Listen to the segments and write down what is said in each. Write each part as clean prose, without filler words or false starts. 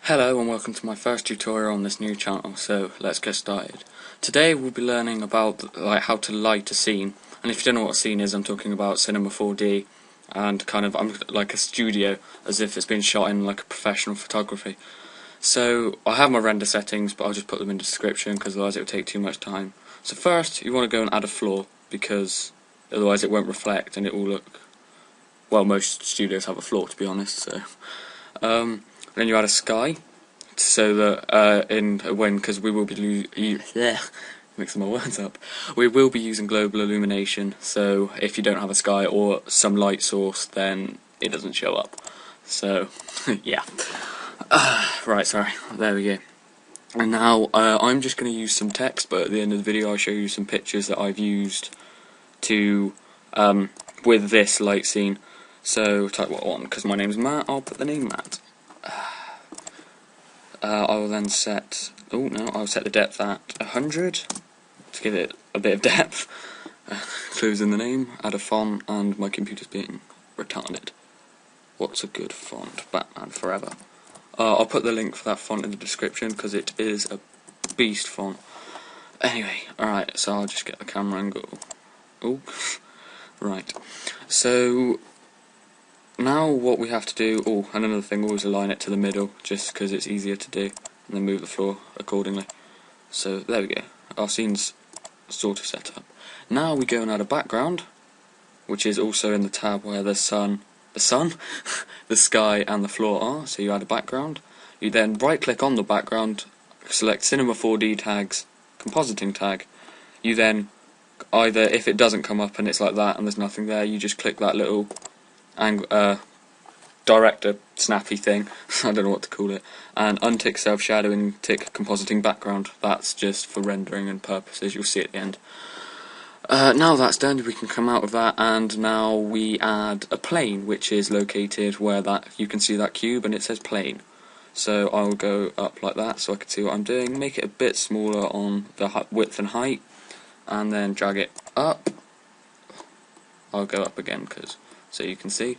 Hello and welcome to my first tutorial on this new channel, so let's get started. Today we'll be learning about how to light a scene, and if you don't know what a scene is, I'm talking about Cinema 4D, and I'm like a studio, as if it's been shot in like a professional photography. So I have my render settings, but I'll just put them in the description because otherwise it will take too much time. So first you want to go and add a floor, because otherwise it won't reflect and it will look, well, most studios have a floor to be honest, so then you add a sky, so that because we will be mixing my words up. We will be using global illumination, so if you don't have a sky or some light source, then it doesn't show up. So yeah. Right, sorry. There we go. And now I'm just going to use some text, but at the end of the video I'll show you some pictures that I've used to with this light scene. So type what I want, because my name's Matt, I'll put the name Matt. I will then set, I'll set the depth at 100 to give it a bit of depth. Clues in the name, add a font, and my computer's being retarded. What's a good font? BatmanForever. I'll put the link for that font in the description because it is a beast font. Anyway, alright, so I'll just get the camera angle. Oh, right. So now what we have to do, and another thing, always align it to the middle, just because it's easier to do, and then move the floor accordingly. So there we go, our scene's sort of set up. Now we go and add a background, which is also in the tab where the sun, the sky and the floor are, so you add a background. You then right click on the background, select Cinema 4D tags, compositing tag. You then, either if it doesn't come up and it's like that and there's nothing there, you just click that little director snappy thing, I don't know what to call it, and untick self-shadowing, tick compositing background. That's just for rendering and purposes, you'll see at the end. Now that's done, we can come out of that, and now we add a plane, which is located where you can see that cube and it says plane. So I'll go up like that so I can see what I'm doing, make it a bit smaller on the width and height, and then drag it up. I'll go up again so you can see.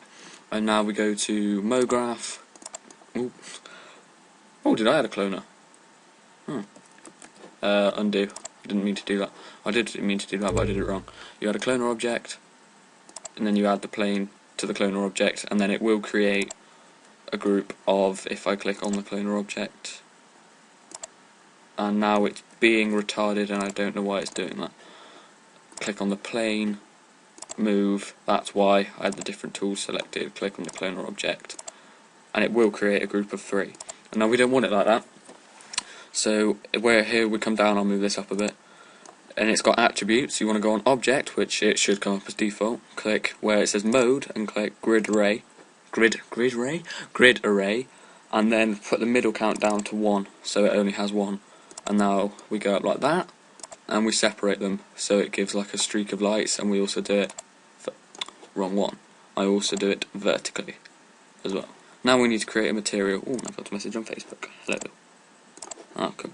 And now we go to MoGraph. Oh, did I add a cloner? Undo. Didn't mean to do that. I did mean to do that, but I did it wrong. You add a cloner object, and then you add the plane to the cloner object, and then it will create a group of, if I click on the cloner object, and now it's being retarded and I don't know why it's doing that. Click on the plane, move, that's why I had the different tools selected, click on the cloner object, and it will create a group of 3. And now we don't want it like that, so where here we come down, I'll move this up a bit, and it's got attributes. You want to go on object, which it should come up as default, click where it says mode and click grid array, and then put the middle count down to 1 so it only has 1. And now we go up like that and we separate them so it gives like a streak of lights, and we also do it wrong one. I also do it vertically as well. Now we need to create a material. Oh, I got a message on Facebook. Hello. Ah, cool.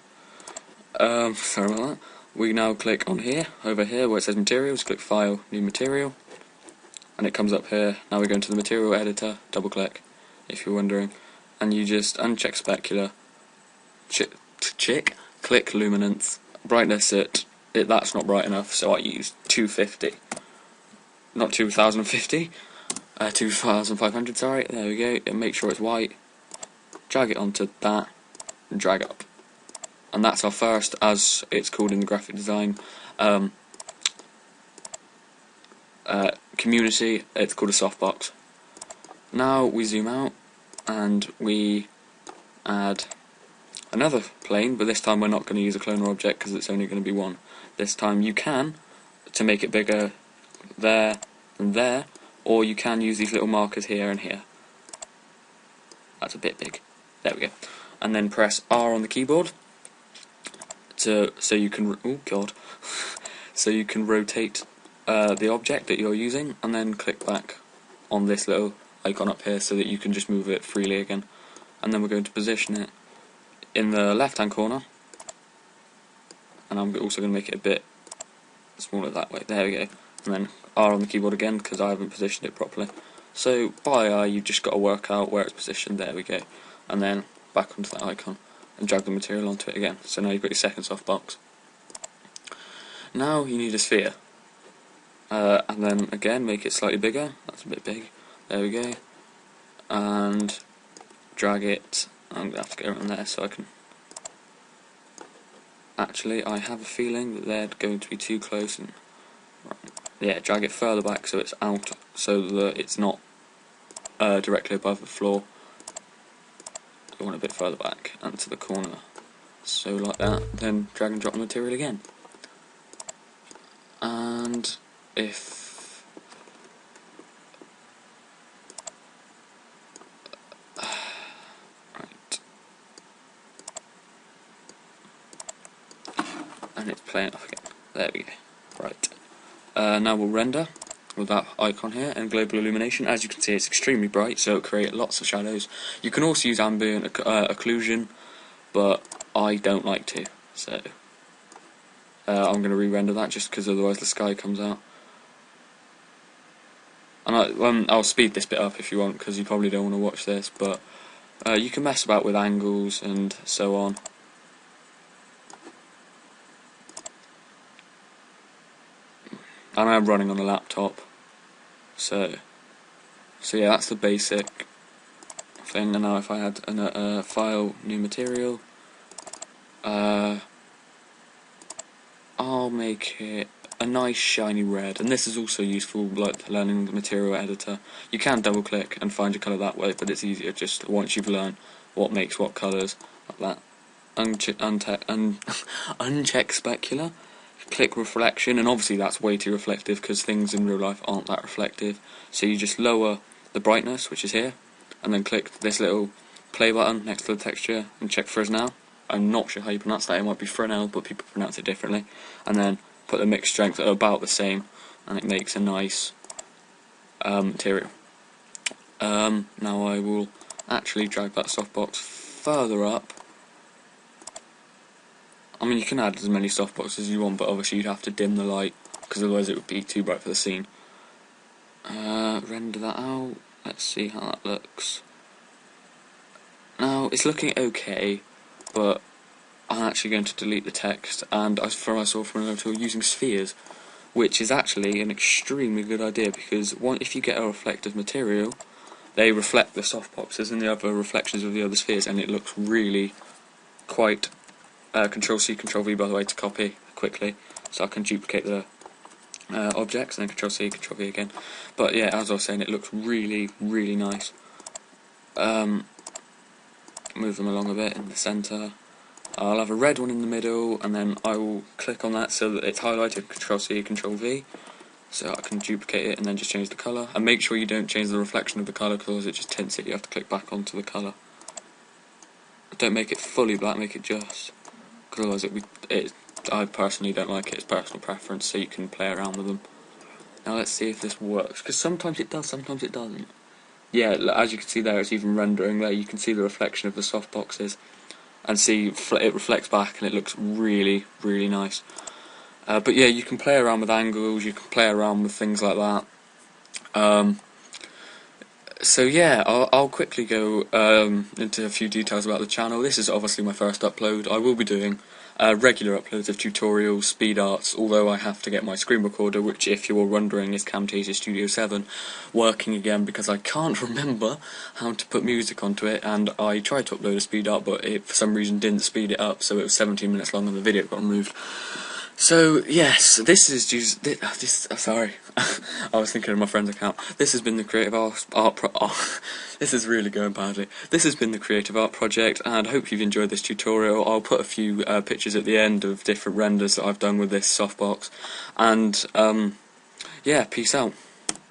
Sorry about that. We now click on here, over here where it says materials, click file, new material, and it comes up here. Now we go into the material editor, double click if you're wondering, and you just uncheck specular, click luminance, brightness that's not bright enough, so I use 250, not 2050, 2500, sorry, there we go, and make sure it's white, drag it onto that, and drag up. And that's our first, as it's called in the graphic design community, it's called a softbox. Now we zoom out and we add another plane, but this time we're not going to use a cloner object because it's only going to be 1. This time you can, to make it bigger, there and there, or you can use these little markers here and here. That's a bit big. There we go. And then press R on the keyboard so you can so you can rotate the object that you're using, and then click back on this little icon up here so that you can just move it freely again. And then we're going to position it in the left hand corner, and I'm also going to make it a bit smaller that way. There we go. And then R on the keyboard again because I haven't positioned it properly. So by eye you've just got to work out where it's positioned. There we go. And then back onto that icon and drag the material onto it again. So now you've got your second softbox. Now you need a sphere, and then again make it slightly bigger. That's a bit big. There we go. And drag it. I'm gonna have to go around there so I can. Actually, I have a feeling that they're going to be too close. And yeah, drag it further back so it's out, so that it's not directly above the floor. I want it a bit further back and to the corner. So like that. Then drag and drop the material again. And if right, and it's playing off again. There we go. Right. Now we'll render with that icon here and global illumination. As you can see, it's extremely bright, so it'll create lots of shadows. You can also use ambient occlusion, but I don't like to, so I'm going to re-render that just because otherwise the sky comes out. And I'll speed this bit up if you want, because you probably don't want to watch this, but you can mess about with angles and so on. And I'm running on a laptop, so yeah, that's the basic thing. And now if I had a file, new material, I'll make it a nice shiny red, and this is also useful like learning the material editor. You can double click and find your colour that way, but it's easier just once you've learned what makes what colours, like that. Uncheck specular, click reflection, and obviously that's way too reflective because things in real life aren't that reflective, so you just lower the brightness, which is here, and then click this little play button next to the texture and check Fresnel. I'm not sure how you pronounce that, it might be Fresnel, but people pronounce it differently. And then put the mix strength at about the same, and it makes a nice material. Now I will actually drag that softbox further up. I mean, you can add as many softboxes as you want, but obviously you'd have to dim the light, because otherwise it would be too bright for the scene. Render that out, let's see how that looks. Now, it's looking okay, but I'm actually going to delete the text, and I saw from another tool using spheres, which is actually an extremely good idea, because if you get a reflective material, they reflect the softboxes and the other reflections of the other spheres, and it looks really quite. Control-C, Control-V by the way to copy quickly, so I can duplicate the objects, and then Control-C, Control-V again. But yeah, as I was saying, it looks really, really nice. Move them along a bit in the centre. I'll have a red one in the middle, and then I will click on that so that it's highlighted, Control-C, Control-V, so I can duplicate it and then just change the colour. And make sure you don't change the reflection of the colour, because it just tints it. You have to click back onto the colour. Don't make it fully black, make it just. Otherwise I personally don't like it, it's personal preference, so you can play around with them. Now let's see if this works, because sometimes it does, sometimes it doesn't. Yeah, as you can see there, it's even rendering there, you can see the reflection of the softboxes, and see it reflects back, and it looks really, really nice. But yeah, you can play around with angles, you can play around with things like that. So yeah, I'll quickly go into a few details about the channel. This is obviously my first upload. I will be doing regular uploads of tutorials, speed arts, although I have to get my screen recorder, which if you're wondering is Camtasia Studio 7, working again, because I can't remember how to put music onto it, and I tried to upload a speed art, but it for some reason didn't speed it up, so it was 17 minutes long and the video got removed. So yes, this is just sorry, I was thinking of my friend's account. This has been the Creative this is really going badly. This has been the Creative Art Project, and I hope you've enjoyed this tutorial. I'll put a few pictures at the end of different renders that I've done with this softbox, and yeah, peace out.